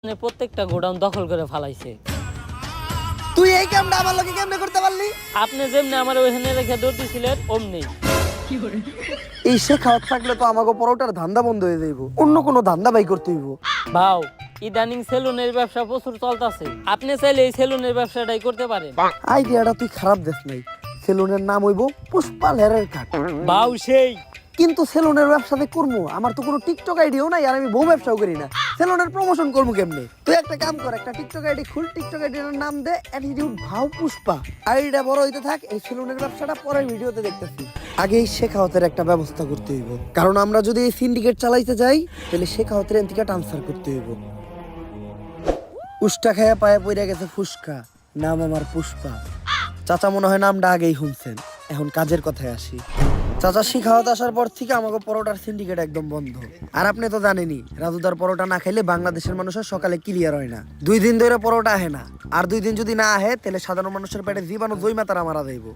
প্রত্যেকটা গোডাউন দখল করে ফেলাইছে। তুই এই কামটা আমার লগে কেমনে করতে পারলি? আপনি যেমনি আমার ওইখানে রেখে দৌড়তেছিলেন অমনি। এই শেখাওয়াত থাকলে তো আমাকে পরোটার ধান্দা বন্ধ হয়ে যাইব, অন্য কোনো ধান্দা বাই করতে হইব। ভাও ইদানিং সেলুনের ব্যবসা প্রচুর চলতেছে, আপনি চাইলে এই সেলুনের ব্যবসাটাই করতে পারেন। আইডিয়াটা তুই খারাপ দেখ নাই। সেলুনের নাম হইব পুষ্পা লেরের কাট। ভাও সেই কিন্তু সেলুনের ব্যবসাতে করবো, আমার তো কোনো টিকটক আইডিও নাই, আর আমি বউ ব্যবসাও করি না। সেলুনের প্রমোশন করবো কেমনে? তুই একটা কাম কর, একটা টিকটক আইডি খুল, টিকটক আইডির নাম দে অ্যাটিটিউড ভাও পুষ্পা। আইডিটা বড় হইতে থাক, এই সেলুনের ব্যবসাটা পরের ভিডিওতে দেখতেছি। আগে এই শেখাওয়াতের একটা ব্যবস্থা করতে হইব, কারণ আমরা যদি এই সিন্ডিকেট চালাইতে যাই তাহলে শেখাওয়াতের এনতিকে ট্রান্সফার করতে হইব। উষ্টা খায়া পায়ে পড়ে গেছে ফুসকা, নাম আমার পুষ্পা। চাচা মনে হয় নামটা আগেই শুনছেন। এখন কাজের কথায় আসি। চাচা শিখাওয়াত আসার পর থেকে আমাকে পরোটার সিন্ডিকেট একদম বন্ধ। আর আপনি তো জানেনই, রাজুদার পরোটা না খাইলে বাংলাদেশের মানুষের সকালে ক্লিয়ার হয় না। 2 দিন ধরে পরোটা আহে না, আর 2 দিন যদি না আহে তাহলে সাধারণ মানুষের পেটে জীবাণু জৈমাতারা মারা যাইব।